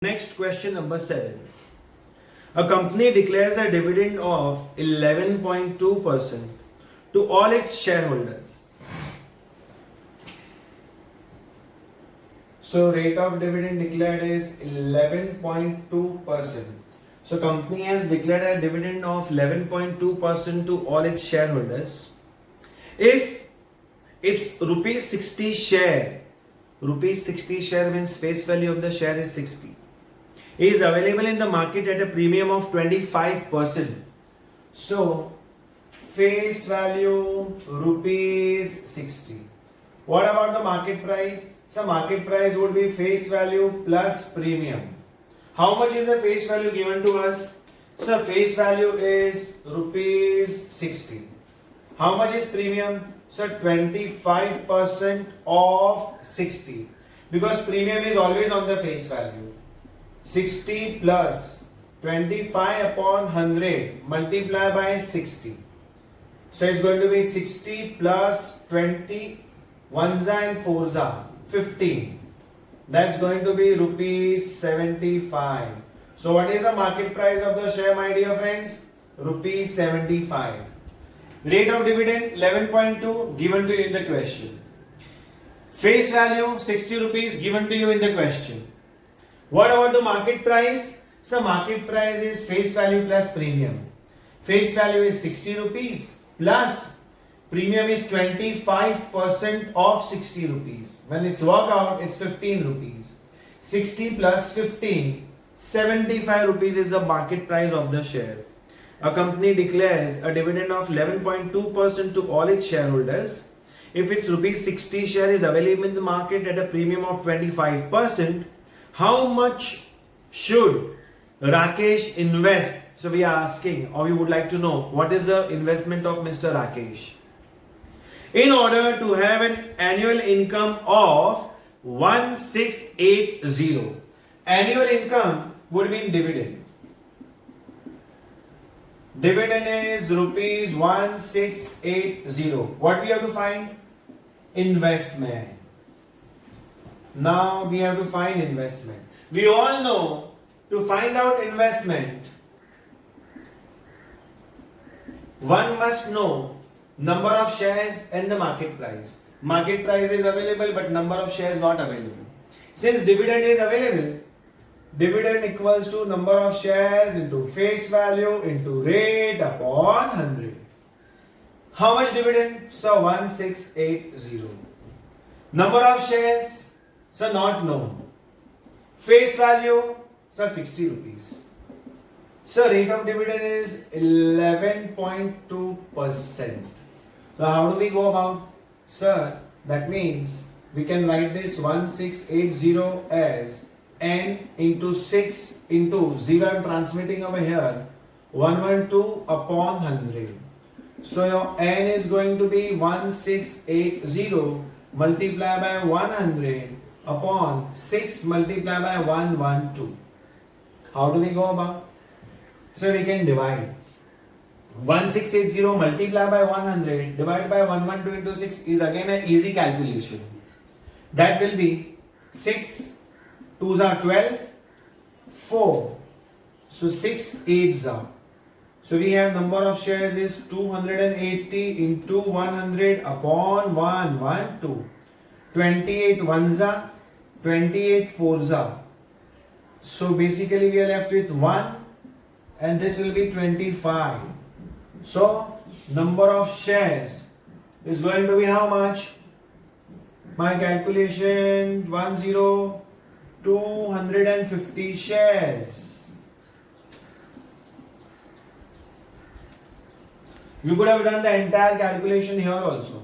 Next question number 7. A company declares a dividend of 11.2% to all its shareholders. So rate of dividend declared is 11.2%. So company has declared a dividend of 11.2% to all its shareholders. If it's rupees 60 share, rupees 60 share means face value of the share is 60. Is available in the market at a premium of 25%. So face value rupees 60. What about the market price? So market price would be face value plus premium. How much is the face value given to us? So face value is rupees 60. How much is premium? So 25% of 60. Because premium is always on the face value. 60 plus 25 upon 100 multiplied by 60. So it's going to be 60 plus 20 ones and fours are 15. That's going to be rupees 75. So what is the market price of the share, my dear friends? Rupees 75. Rate of dividend 11.2 given to you in the question. Face value 60 rupees given to you in the question. What about the market price? So market price is face value plus premium. Face value is 60 rupees plus premium is 25% of 60 rupees. When it's work out, it's 15 rupees. 60 plus 15, 75 rupees is the market price of the share. A company declares a dividend of 11.2% to all its shareholders. If its rupees 60 share is available in the market at a premium of 25%, how much should Rakesh invest? So we are asking, or we would like to know, what is the investment of Mr. Rakesh? In order to have an annual income of 1680. Annual income would mean dividend. Dividend is rupees 1680. What we have to find? Investment. Now we have to find investment. We all know to find out investment, one must know number of shares and the market price. Market price is available but number of shares not available. Since dividend is available, dividend equals to number of shares into face value into rate upon 100. How much dividend? So 1680. Number of shares, so not known. Face value, so 60 rupees. So rate of dividend is 11.2%. So how do we go about? Sir, that means we can write this 1680 as n into 6 into 0. I am transmitting over here 112 upon 100. So your n is going to be 1680 multiplied by 100 upon 6 multiplied by 112. How do we go about? So we can divide. 1680 multiplied by 100 divided by 112 into 6 is again an easy calculation. That will be 6 2s are 12, 4. So 6 8s are. So we have number of shares is 280 into 100 upon 112. 28 ones are, 28 fours are. So basically we are left with 1 and this will be 25. So number of shares is going to be how much? My calculation 250 shares. You could have done the entire calculation here also.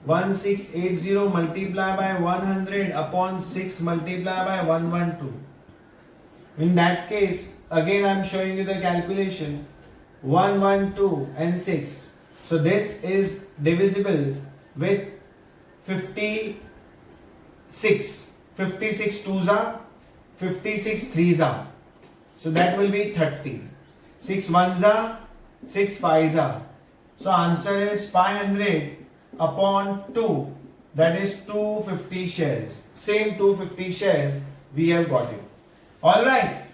1680 multiplied by 100 upon 6 multiplied by 112. In that case, again I am showing you the calculation. 112 and 6. So this is divisible with 56. 56 2s are, 56 3s are. So that will be 30. 6 1s are, 6 5s are. So answer is 500 upon 2, that is 250 shares. Same 250 shares we have got it. Alright.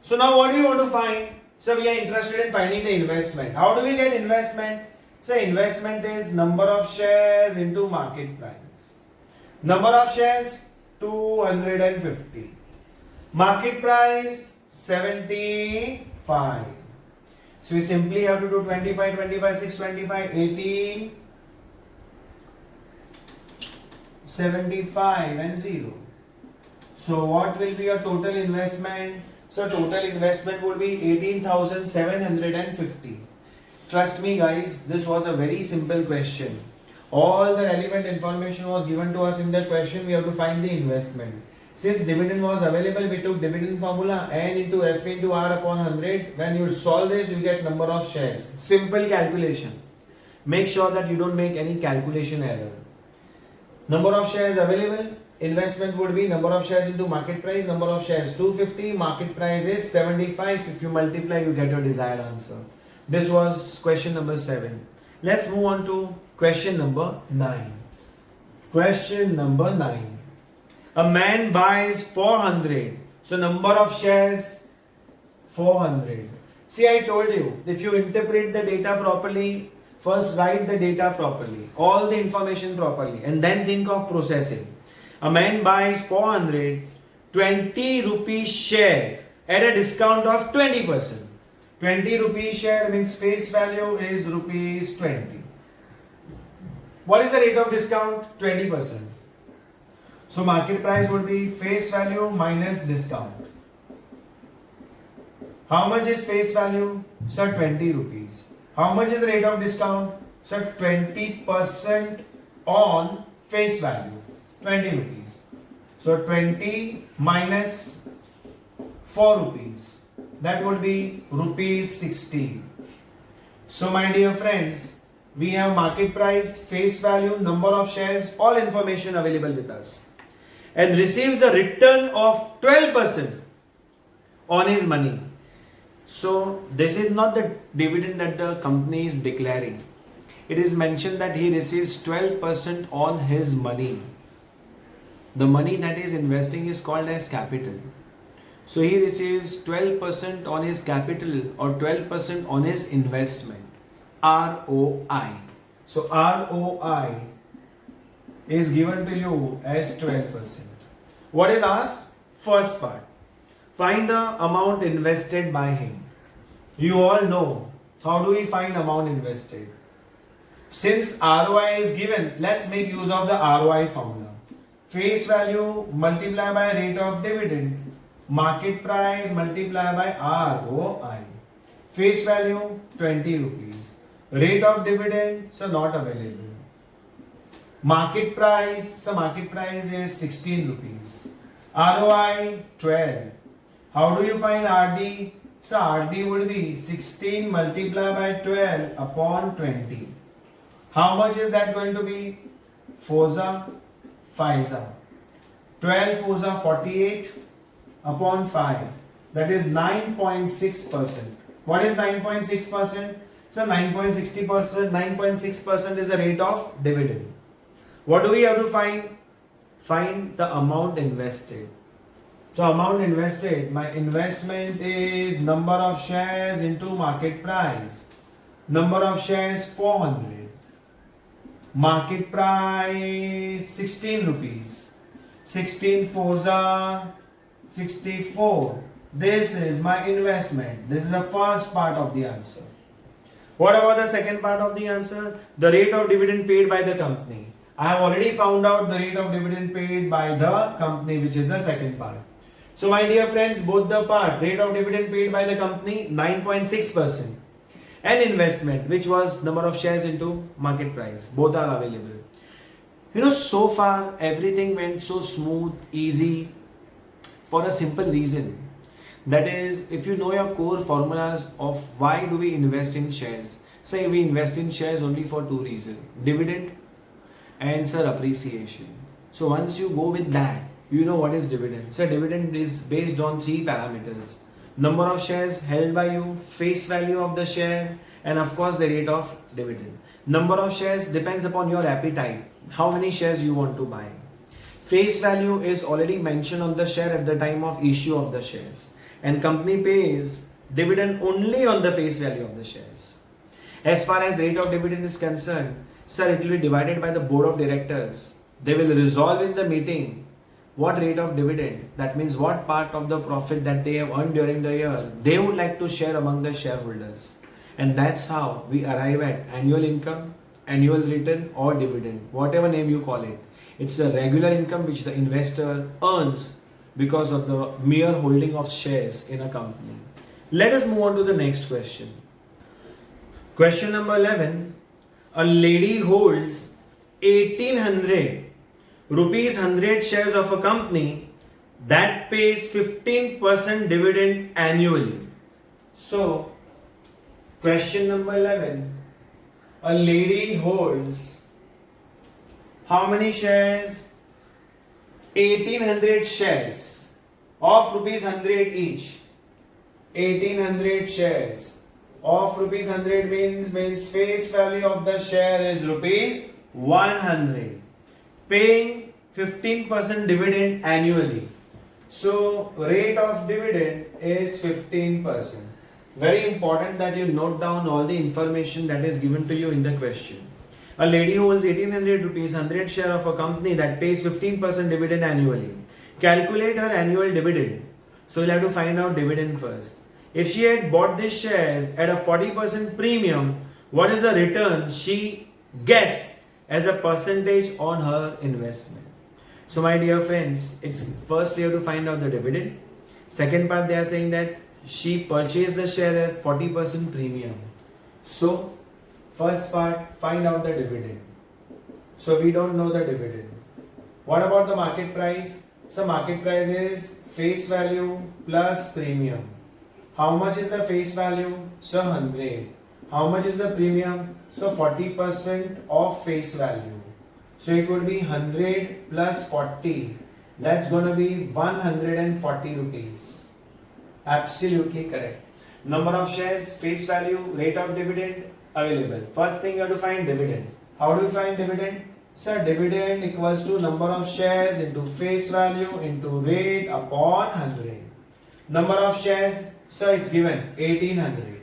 So now what do you want to find? So we are interested in finding the investment. How do we get investment? So investment is number of shares into market price. Number of shares 250. Market price 75. So we simply have to do 25, 25, 6, 25, 18, 75 and 0. So what will be your total investment? So total investment would be 18,750. Trust me guys, this was a very simple question. All the relevant information was given to us in the question. We have to find the investment. Since dividend was available, we took dividend formula N into F into R upon 100. When you solve this, you get number of shares. Simple calculation. Make sure that you don't make any calculation error. Number of shares available, investment would be number of shares into market price, number of shares 250, market price is 75. If you multiply, you get your desired answer. This was question number 7. Let's move on to question number 9. Question number 9. A man buys 400. So number of shares 400. See, I told you, if you interpret the data properly, first write the data properly, all the information properly, and then think of processing. A man buys 400, 20 rupees share at a discount of 20%. 20 rupees share means face value is rupees 20. What is the rate of discount? 20%. So market price would be face value minus discount. How much is face value? Sir, 20 rupees. How much is the rate of discount? Sir, 20% on face value. 20 rupees. So 20 minus 4 rupees. That would be rupees 60. So my dear friends, we have market price, face value, number of shares, all information available with us. And receives a return of 12% on his money. So this is not the dividend that the company is declaring. It is mentioned that he receives 12% on his money. The money that he is investing is called as capital. So he receives 12% on his capital or 12% on his investment. ROI. So ROI is given to you as 12%. What is asked? First part. Find the amount invested by him. You all know how do we find amount invested. Since ROI is given, let's make use of the ROI formula. Face value multiplied by rate of dividend. Market price multiplied by ROI. Face value 20 rupees. Rate of dividend, so not available. Market price, so market price is 16 rupees. ROI 12. How do you find RD? So RD would be 16 multiplied by 12 upon 20. How much is that going to be? 4 5 12 4 48 upon 5. That is 9.6%. What is 9.6%? So 9.60%, 9.6% is the rate of dividend. What do we have to find? Find the amount invested. So amount invested, my investment is number of shares into market price. Number of shares 400. Market price 16 rupees. 16 4 64. This is my investment. This is the first part of the answer. What about the second part of the answer? The rate of dividend paid by the company. I have already found out the rate of dividend paid by the company, which is the second part. So my dear friends, both the part, rate of dividend paid by the company 9.6% and investment, which was number of shares into market price, both are available. You know, so far everything went so smooth, easy, for a simple reason. That is, if you know your core formulas of why do we invest in shares. Say we invest in shares only for two reasons: dividend and sir appreciation. So once you go with that, you know what is dividend. So dividend is based on three parameters: number of shares held by you, face value of the share, and of course the rate of dividend. Number of shares depends upon your appetite, how many shares you want to buy. face value is already mentioned on the share at the time of issue of the shares, and company pays dividend only on the face value of the shares. As far as rate of dividend is concerned, sir, it will be divided by the board of directors. They will resolve in the meeting what rate of dividend, that means what part of the profit that they have earned during the year they would like to share among the shareholders. And that's how we arrive at annual income, annual return, or dividend, whatever name you call it. It's a regular income which the investor earns because of the mere holding of shares in a company. Let us move on to the next question. Question number 11. A lady holds 1800 rupees 100 shares of a company that pays 15% dividend annually. So, question number 11. A lady holds how many shares? 1800 shares of rupees 100 each. 1800 shares of rupees 100 means face value of the share is rupees 100, paying 15% dividend annually. So rate of dividend is 15%. Very important that you note down all the information that is given to you in the question. A lady holds 1800 rupees 100 share of a company that pays 15% dividend annually. Calculate her annual dividend. So you'll have to find out dividend first. If she had bought these shares at a 40% premium, what is the return she gets as a percentage on her investment? So my dear friends, it's first we have to find out the dividend. Second part, they are saying that she purchased the share as 40% premium. So first part, find out the dividend. So we don't know the dividend. What about the market price? So market price is face value plus premium. How much is the face value? So 100. How much is the premium? So 40% of face value. So it would be 100 plus 40. That's going to be 140 rupees. Absolutely correct. Number of shares, face value, rate of dividend available. First thing you have to find dividend. How do you find dividend? Sir, dividend equals to number of shares into face value into rate upon 100. Number of shares, so it's given 1800.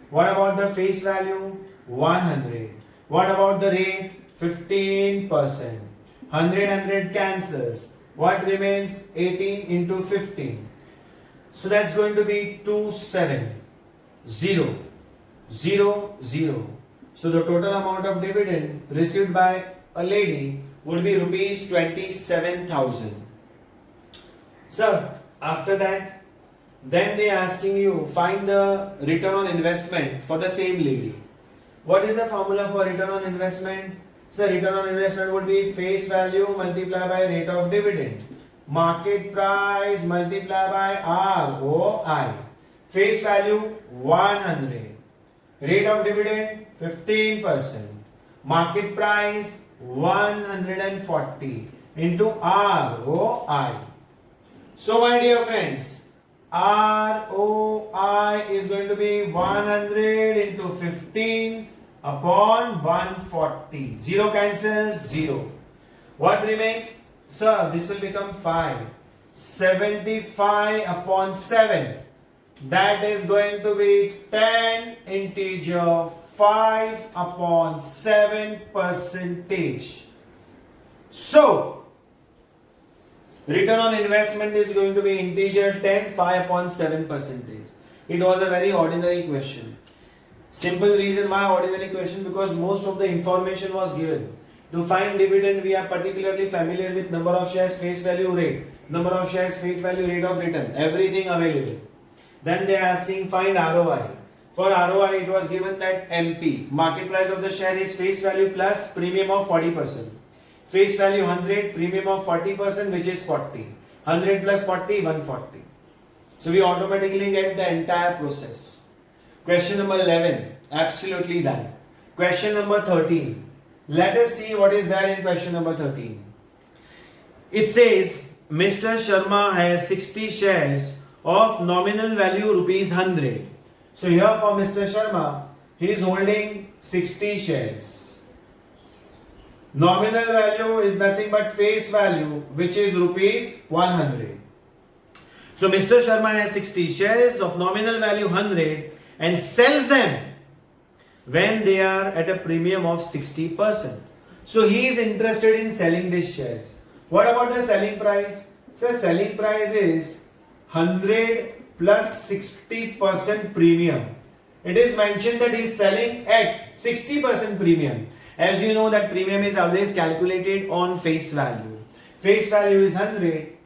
What about the face value? 100. What about the rate? 15%. 100 cancels. What remains? 18 into 15. So that's going to be 27. 0. 0. 0. So the total amount of dividend received by a lady would be rupees 27,000. So after that, then they are asking you find the return on investment for the same lady. What is the formula for return on investment? So return on investment would be face value multiplied by rate of dividend. Market price multiplied by ROI. Face value 100. Rate of dividend 15%. Market price 140 into ROI. So my dear friends, ROI is going to be 100 into 15 upon 140. 0 cancels 0. What remains? Sir, this will become 5. 75 upon 7. That is going to be 10 integer 5 upon 7 percentage. So, return on investment is going to be integer 10, 5 upon 7 percentage. It was a very ordinary question. Simple reason why ordinary question, because most of the information was given. To find dividend, we are particularly familiar with number of shares, face value, rate. Number of shares, face value, rate of return. Everything available. Then they are asking find ROI. For ROI, it was given that MP, market price of the share, is face value plus premium of 40%. Face value 100, premium of 40%, which is 40. 100 plus 40, 140. So we automatically get the entire process. Question number 11, absolutely done. Question number 13. Let us see what is there in question number 13. It says, Mr. Sharma has 60 shares of nominal value rupees 100. So here for Mr. Sharma, he is holding 60 shares. Nominal value is nothing but face value, which is rupees 100. So Mr. Sharma has 60 shares of nominal value 100 and sells them when they are at a premium of 60%. So he is interested in selling these shares. What about the selling price? So selling price is 100 plus 60% premium. It is mentioned that he is selling at 60% premium. As you know that premium is always calculated on face value. Face value is 100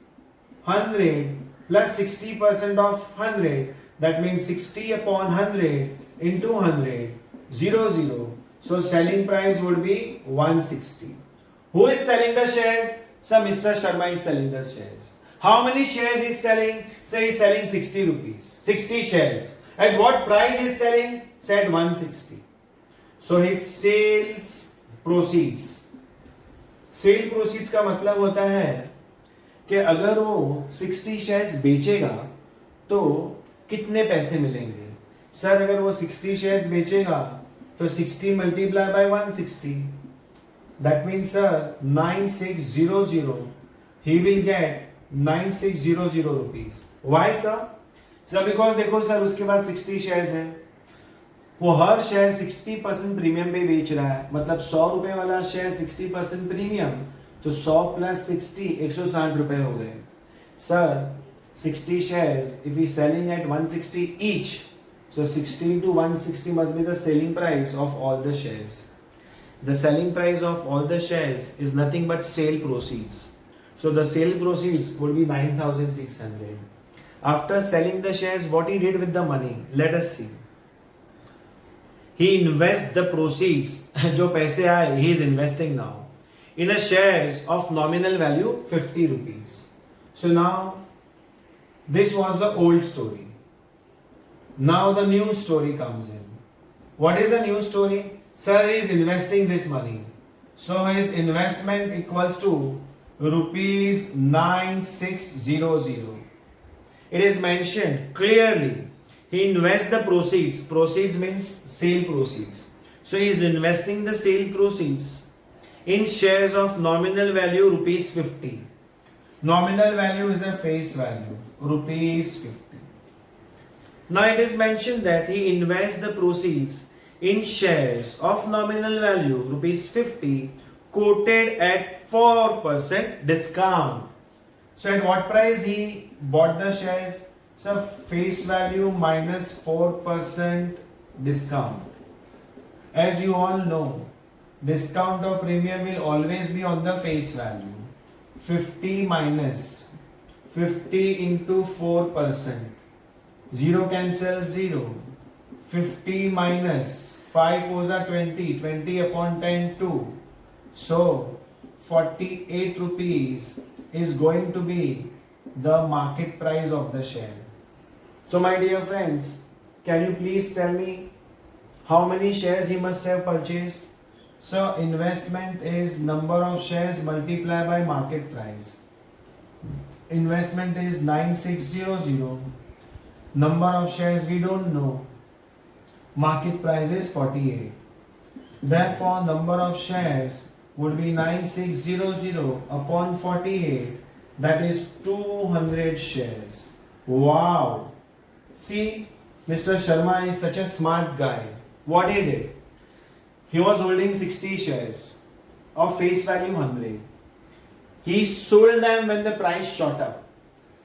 plus 60% of 100. That means 60 upon 100 into 100. 0. So selling price would be 160. Who is selling the shares? So Mr. Sharma is selling the shares. How many shares is selling? So he is selling 60 rupees. 60 shares. At what price is selling? Say at 160. So his sales proceeds. Sale proceeds का मतलब होता है कि अगर वो 60 shares बेचेगा तो कितने पैसे मिलेंगे? सर अगर वो 60 शेयर्स बेचेगा तो 60 multiply by 160, that means sir 9600, he will get 9600 rupees. Why sir? Sir because देखो सर उसके पास 60 शेयर्स हैं, वो हर शेयर 60% प्रीमियम पे बेच रहा है, मतलब 100 रुपए वाला शेयर 60% प्रीमियम, तो 100 प्लस 60 160 रुपए हो गए. Sir 60 shares if we selling at 160 each, so 60 into 160 must be the selling price of all the shares. The selling price of all the shares is nothing but sale proceeds. So the sale proceeds would be 9600. After selling the shares, what he did with the money? Let us see. He invests the proceeds, जो पैसे आए, he is investing now in a shares of nominal value 50 rupees. So now this was the old story. Now the new story comes in. What is the new story? Sir is investing this money. So his investment equals to rupees 9600. It is mentioned clearly. He invests the proceeds. Proceeds means sale proceeds. So he is investing the sale proceeds in shares of nominal value rupees 50. Nominal value is a face value, rupees 50. Now it is mentioned that he invests the proceeds in shares of nominal value rupees 50 quoted at 4% discount. So at what price he bought the shares? So face value minus 4% discount. As you all know, discount or premium will always be on the face value. 50 minus 50 into 4%. 0 cancels 0. 50 minus 5 4s are 20. 20 upon 10 2. So 48 rupees is going to be the market price of the share. So my dear friends, can you please tell me how many shares he must have purchased? So investment is number of shares multiplied by market price. Investment is 9600. Number of shares we don't know. Market price is 48. Therefore number of shares would be 9600 upon 48. That is 200 shares. Wow! See, Mr. Sharma is such a smart guy. What he did? He was holding 60 shares of face value 100. He sold them when the price shot up.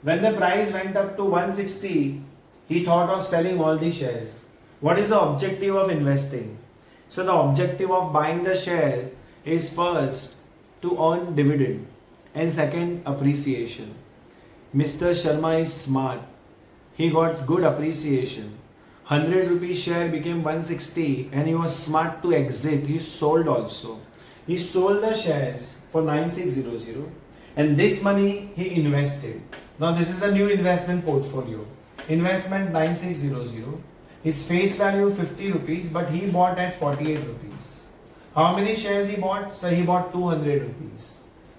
When the price went up to 160, he thought of selling all the shares. What is the objective of investing? So the objective of buying the share is first to earn dividend and second appreciation. Mr. Sharma is smart. He got good appreciation. 100 rupee share became 160 and he was smart to exit. He sold also. He sold the shares for 9600 and this money he invested. Now this is a new investment portfolio. Investment 9600. His face value 50 rupees but he bought at 48 rupees. How many shares he bought? So he bought 200 rupees.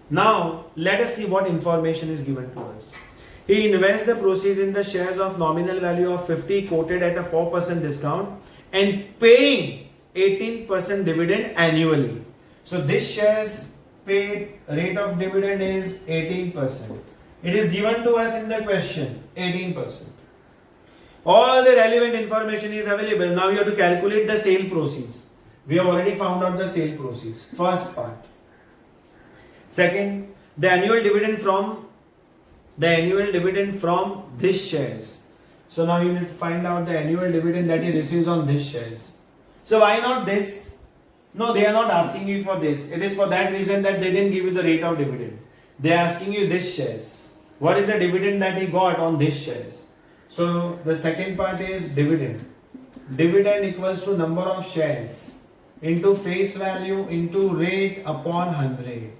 Now let us see what information is given to us. He invests the proceeds in the shares of nominal value of 50 quoted at a 4% discount and paying 18% dividend annually. So this shares paid rate of dividend is 18%. It is given to us in the question, 18%. All the relevant information is available. Now you have to calculate the sale proceeds. We have already found out the sale proceeds. First part. Second, the annual dividend from this shares. So now you need to find out the annual dividend that he receives on this shares. So why not this? No, they are not asking you for this. It is for that reason that they didn't give you the rate of dividend. They are asking you this shares. What is the dividend that he got on this shares? So the second part is dividend. Dividend equals to number of shares into face value into rate upon 100.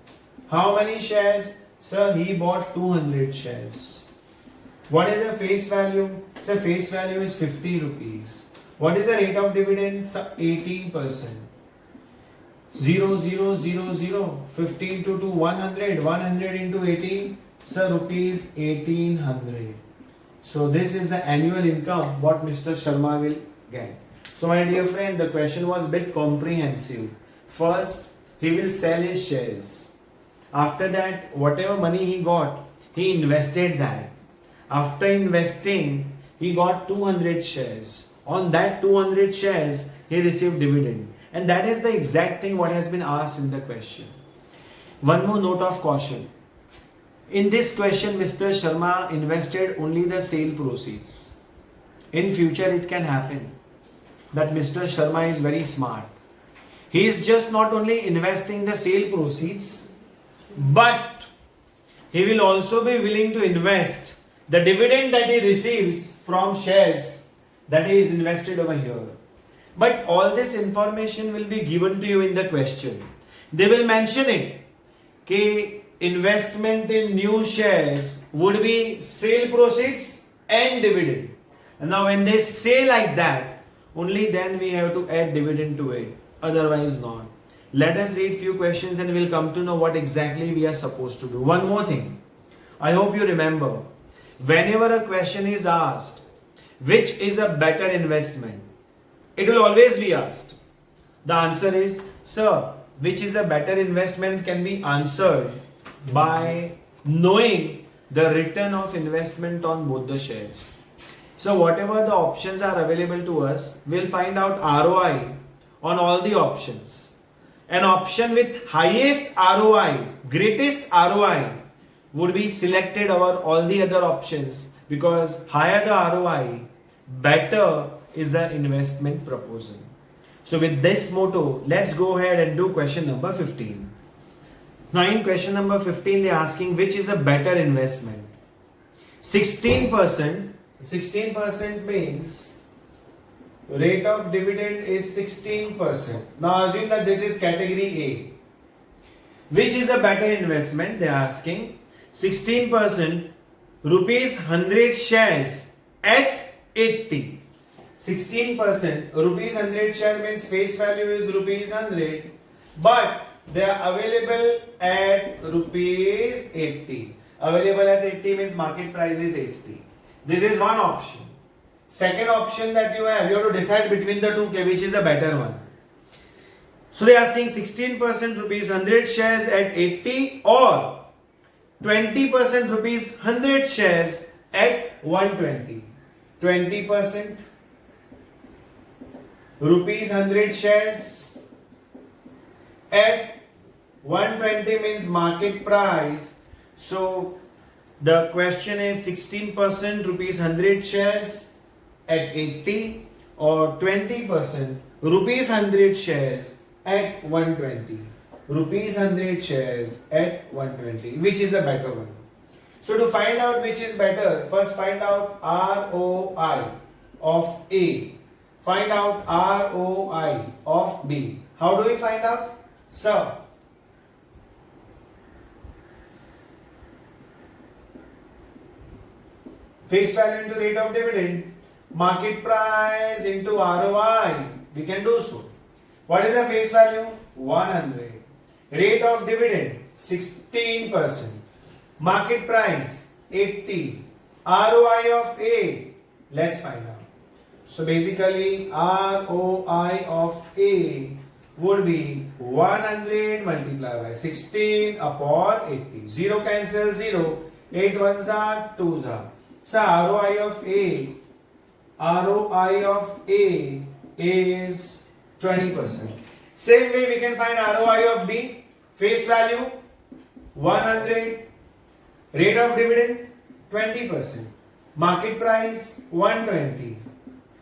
How many shares? Sir, he bought 200 shares. What is the face value? Sir, face value is 50 rupees. What is the rate of dividend? Sir, 18%. 0, 0, 0, 0. 15 to 100. 100 into 18. Sir, rupees 1800. So this is the annual income what Mr. Sharma will get. So my dear friend, the question was a bit comprehensive. First, he will sell his shares. After that, whatever money he got, he invested that. After investing, he got 200 shares. On that 200 shares, he received dividend. And that is the exact thing what has been asked in the question. One more note of caution. In this question, Mr. Sharma invested only the sale proceeds. In future, it can happen that Mr. Sharma is very smart. He is just not only investing the sale proceeds, but he will also be willing to invest the dividend that he receives from shares that he is invested over here. But all this information will be given to you in the question. They will mention it. Okay, investment in new shares would be sale proceeds and dividend. And now when they say like that, only then we have to add dividend to it. Otherwise not. Let us read few questions and we'll come to know what exactly we are supposed to do. One more thing. I hope you remember. Whenever a question is asked, which is a better investment? It will always be asked. The answer is, sir, which is a better investment can be answered by knowing the return of investment on both the shares. So whatever the options are available to us, we'll find out ROI on all the options. An option with highest ROI, greatest ROI would be selected over all the other options because higher the ROI, better is the investment proposal. So with this motto, let's go ahead and do question number 15. Now in question number 15, they're asking which is a better investment. 16% means rate of dividend is 16%. Now assume that this is category A. Which is a better investment? They are asking 16% rupees 100 shares at 80. 16% rupees 100 share means face value is rupees 100, but they are available at rupees 80. Available at 80 means market price is 80. This is one option. Second option that you have to decide between the two, which is a better one. So they are asking 16% rupees 100 shares at 80 or 20% rupees 100 shares at 120. 20% rupees 100 shares at 120 means market price. So the question is 16% rupees 100 shares at 80 or 20% rupees 100 shares at 120. Rupees 100 shares at 120. Which is a better one? So to find out which is better, first find out ROI of A. Find out ROI of B. How do we find out? So, face value into rate of dividend, market price into ROI. We can do so. What is the face value? 100. Rate of dividend 16%. Market price 80. ROI of A. Let's find out. So basically ROI of A would be 100 multiplied by 16 upon 80. 0 cancel 0. 8 ones are 2s are. So ROI of A is 20%. Same way we can find ROI of B. Face value 100. Rate of dividend 20%. Market price 120.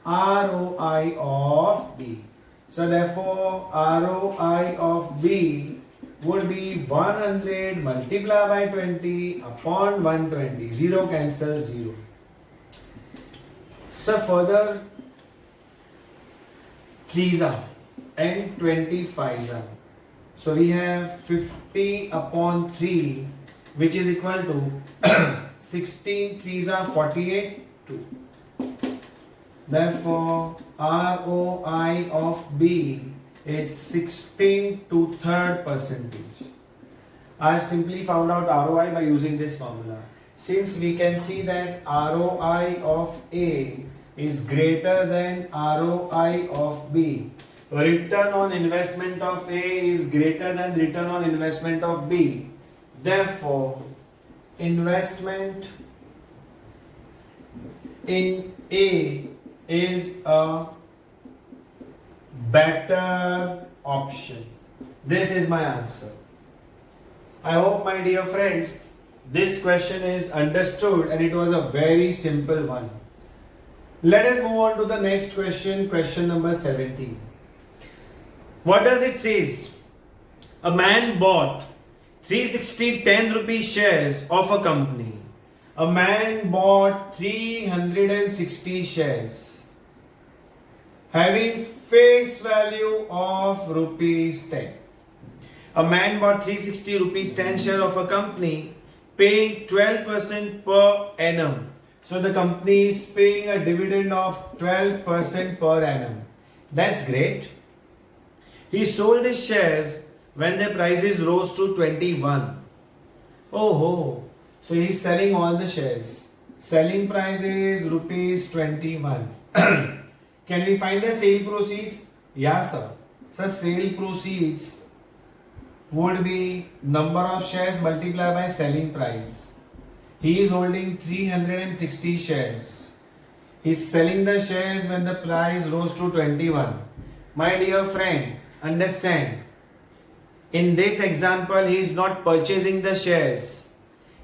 ROI of B. So therefore ROI of B would be 100 multiplied by 20 upon 120. 0 cancels 0. So further 3s are and 25s are. So we have 50 upon 3, which is equal to 16 3s are 48 2. Therefore ROI of B is 16 to third percentage. I have simply found out ROI by using this formula. Since we can see that ROI of A is greater than ROI of B, return on investment of A is greater than return on investment of B. Therefore, investment in A is a better option. This is my answer. I hope, my dear friends, this question is understood and it was a very simple one. Let us move on to the next question, question number 17. What does it say? A man bought 360 10 rupee shares of a company. A man bought 360 shares having face value of rupees 10. A man bought 360 rupees 10 share of a company paying 12% per annum. So the company is paying a dividend of 12% per annum. That's great. He sold his shares when the prices rose to 21. Oh, so he's selling all the shares. Selling price is rupees 21. Can we find the sale proceeds? Yeah, sir. So sale proceeds would be number of shares multiplied by selling price. He is holding 360 shares. He is selling the shares when the price rose to 21. My dear friend, understand. In this example, he is not purchasing the shares.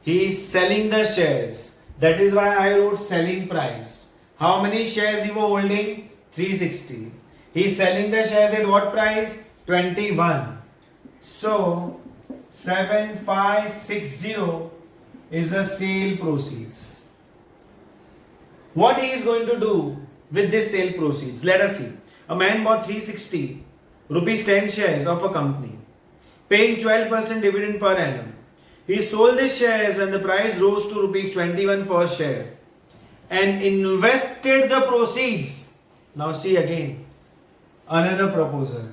He is selling the shares. That is why I wrote selling price. How many shares he was holding? 360. He is selling the shares at what price? 21. So 7560 is the sale proceeds. What he is going to do with this sale proceeds? Let us see. A man bought 360 rupees 10 shares of a company, paying 12% dividend per annum. He sold his shares when the price rose to rupees 21 per share and invested the proceeds. Now see again, another proposal.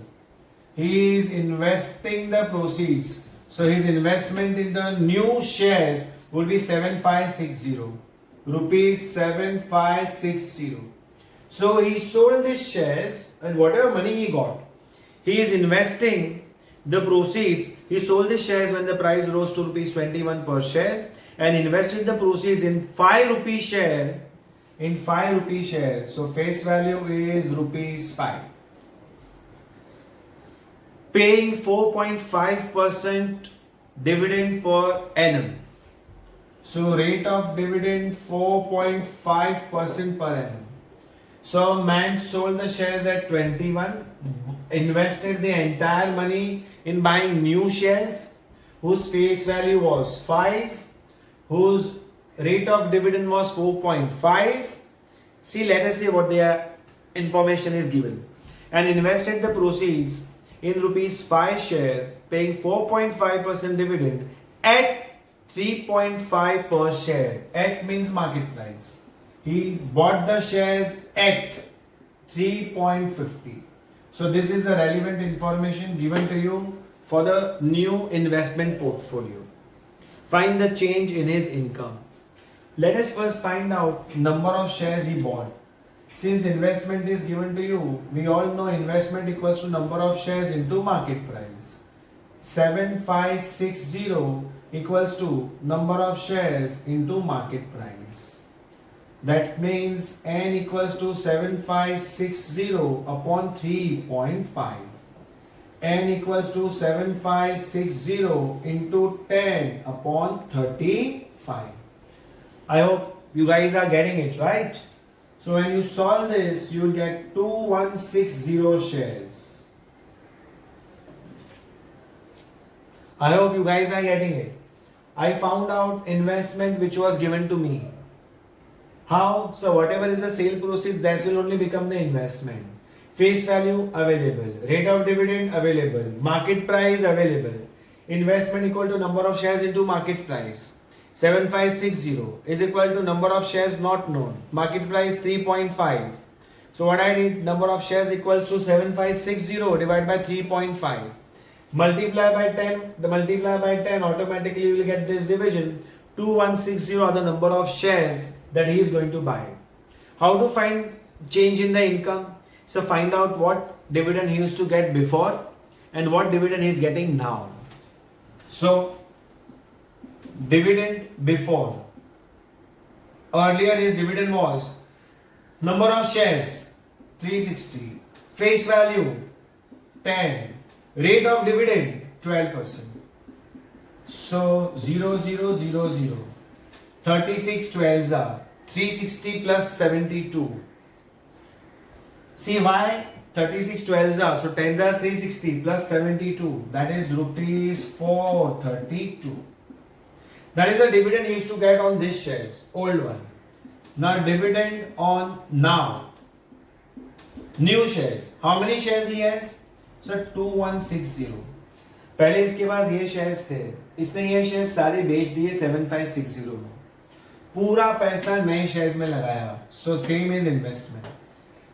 He is investing the proceeds. So his investment in the new shares would be 7560. Rupees 7560. So he sold his shares and whatever money he got, he is investing the proceeds. He sold his shares when the price rose to rupees 21 per share and invested the proceeds in 5 rupee share. In 5 rupee share. So face value is rupees 5. Paying 4.5% dividend per annum. So rate of dividend 4.5% per annum. So man sold the shares at 21, invested the entire money in buying new shares whose face value was 5, whose rate of dividend was 4.5. See, let us see what their information is given. And invested the proceeds in rupees 5 share, paying 4.5% dividend at 3.5 per share. At means market price. He bought the shares at 3.50. So this is the relevant information given to you for the new investment portfolio. Find the change in his income. Let us first find out number of shares he bought. Since investment is given to you, we all know investment equals to number of shares into market price. 7560 equals to number of shares into market price. That means n equals to 7560 upon 3.5. N equals to 7560 into 10 upon 35. I hope you guys are getting it right. So when you solve this, you will get 2160 shares. I hope you guys are getting it. I found out investment which was given to me. How? So whatever is the sale proceeds, that will only become the investment. Face value available, rate of dividend available, market price available. Investment equal to number of shares into market price. 7560 is equal to number of shares not known. Market price 3.5. So what I did, number of shares equals to 7560 divided by 3.5. Multiply by 10. The multiply by 10 automatically you will get this division. 2160 are the number of shares that he is going to buy. How to find change in the income? So find out what dividend he used to get before and what dividend he is getting now. So dividend before. Earlier his dividend was number of shares 360, face value 10, rate of dividend 12%. So 0000, 36 12s are 360 plus 72. See why 36 12s are, so 10 are 360 plus 72, that is rupees 432. That is the dividend he used to get on these shares, old one. Now dividend on now, new shares. How many shares he has? So 2160. पहले इसके पास ये shares थे, इसने ये shares सारे बेच दिए 7560 में, पूरा पैसा नए शेयर्स में लगाया. So same is investment.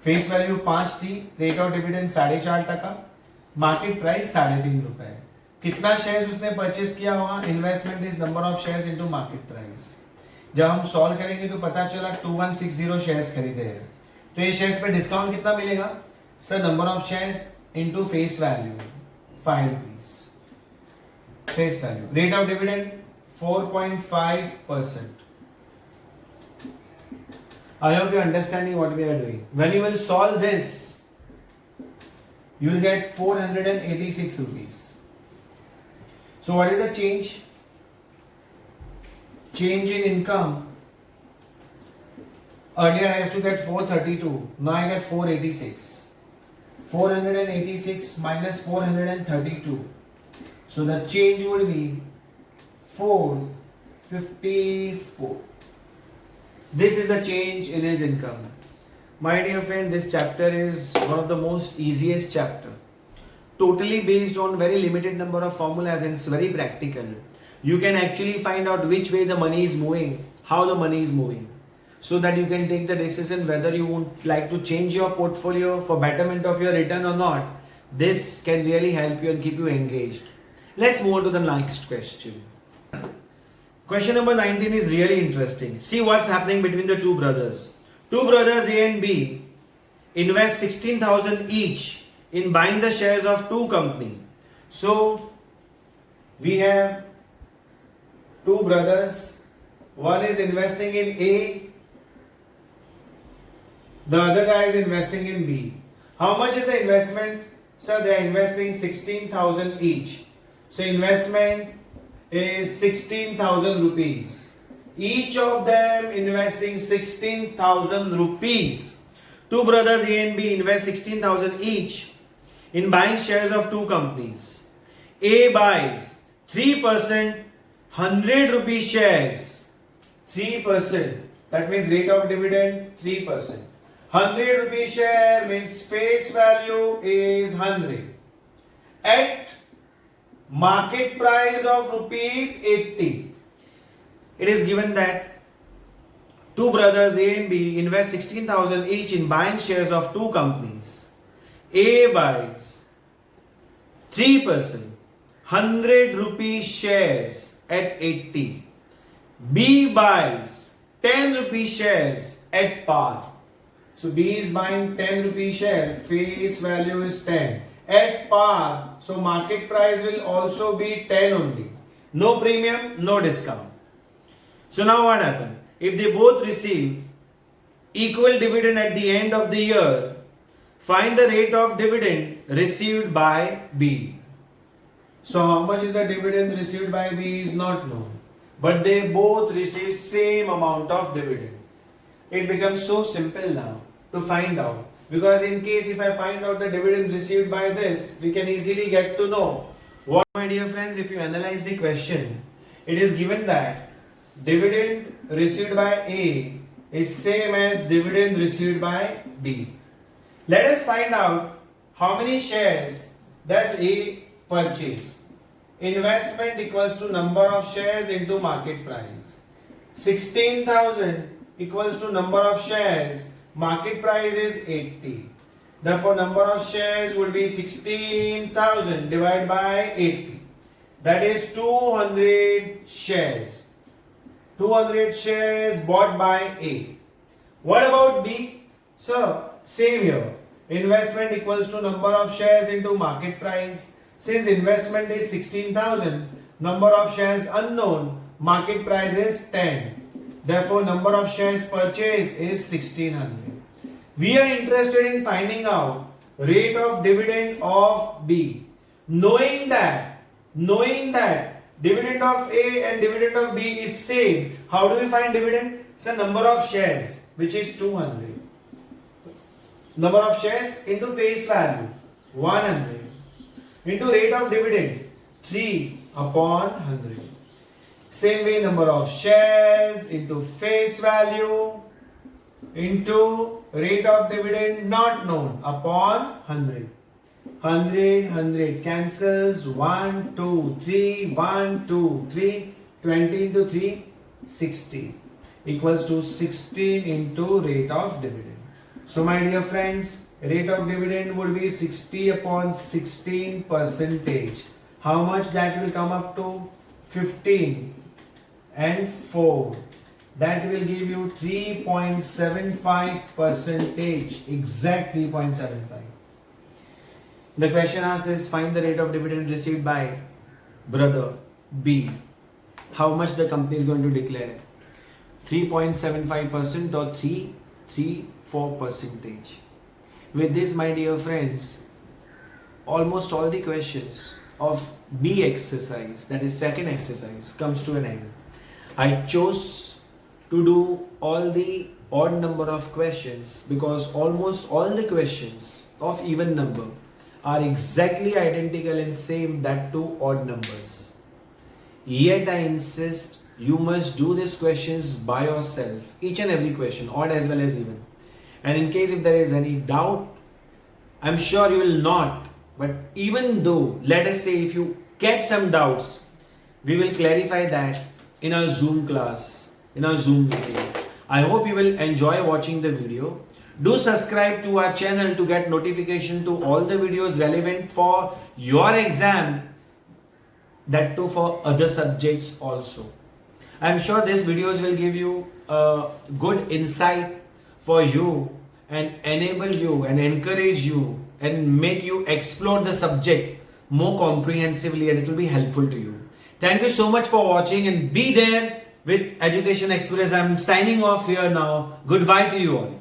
Face value 5 थी, rate of dividend 4.5%, market price 3.5 रुपए. कितना शेयर्स उसने परचेस किया होगा? Investment is number of shares into market price. जब हम सॉल्व करेंगे तो पता चला 2160 शेयर्स खरीदे हैं, तो ये शेयर्स पे डिस्काउंट कितना मिलेगा? Sir number of shares into face value 5 rupees. Face value, rate of dividend 4.5%. I hope you're understanding what we are doing. When you will solve this, you will get 486 rupees. So what is the change? Change in income. Earlier I used to get 432. Now I get 486. 486 minus 432. So the change would be 454. This is a change in his income. My dear friend, this chapter is one of the most easiest chapter. Totally based on very limited number of formulas and it's very practical. You can actually find out which way the money is moving, how the money is moving, so that you can take the decision whether you would like to change your portfolio for betterment of your return or not. This can really help you and keep you engaged. Let's move on to the next question. Question number 19 is really interesting. See what's happening between the two brothers. Two brothers A and B invest 16,000 each in buying the shares of two companies. So we have two brothers. One is investing in A. The other guy is investing in B. How much is the investment? Sir, they are investing 16,000 each. So investment is 16,000 rupees. Each of them investing 16,000 rupees. Two brothers A and B invest 16,000 each in buying shares of two companies. A buys 3%, 100 rupee shares. 3%. That means rate of dividend 3%. 100 rupee share means face value is 100. At market price of rupees 80. It is given that two brothers A and B invest 16,000 each in buying shares of two companies. A buys 3%, 100 rupee shares at 80. B buys 10 rupee shares at par. So B is buying 10 rupee share, face value is 10. At par, so market price will also be 10 only. No premium, no discount. So now what happened? If they both receive equal dividend at the end of the year, find the rate of dividend received by B. So how much is the dividend received by B is not known. But they both receive same amount of dividend. It becomes so simple now to find out. Because in case if I find out the dividend received by this, we can easily get to know. What, my dear friends, if you analyze the question, it is given that dividend received by A is same as dividend received by B. Let us find out how many shares does A purchase. Investment equals to number of shares into market price. 16,000 equals to number of shares. Market price is 80. Therefore, number of shares would be 16,000 divided by 80. That is 200 shares. 200 shares bought by A. What about B? So, same here. Investment equals to number of shares into market price. Since investment is 16,000, number of shares unknown, market price is 10. Therefore, number of shares purchased is 1600. We are interested in finding out rate of dividend of B. Knowing that dividend of A and dividend of B is same, how do we find dividend? So number of shares, which is 200. Number of shares into face value, 100. Into rate of dividend, 3 upon 100. Same way, number of shares into face value into rate of dividend not known upon 100. 100 cancels, 1, 2, 3, 1, 2, 3, 20 into 3, 60 equals to 16 into rate of dividend. So my dear friends, rate of dividend would be 60 upon 16 percentage. How much that will come up to? 15 and 4. That will give you 3.75 percentage. Exact 3.75. The question asks is find the rate of dividend received by brother B. How much the company is going to declare? 3.75% or 3.34 percentage. With this, my dear friends, almost all the questions of B exercise, that is second exercise, comes to an end. I chose to do all the odd number of questions because almost all the questions of even number are exactly identical and same, that to odd numbers. Yet I insist you must do these questions by yourself, each and every question, odd as well as even. And in case if there is any doubt, I'm sure you will not. But even though, let us say if you get some doubts, we will clarify that in our Zoom class, in our Zoom video. I hope you will enjoy watching the video. Do subscribe to our channel to get notification to all the videos relevant for your exam, that too for other subjects also. I'm sure these videos will give you a good insight for you and enable you and encourage you and make you explore the subject more comprehensively, and it will be helpful to you. Thank you so much for watching and be there with Education Express. I'm signing off here now. Goodbye to you all.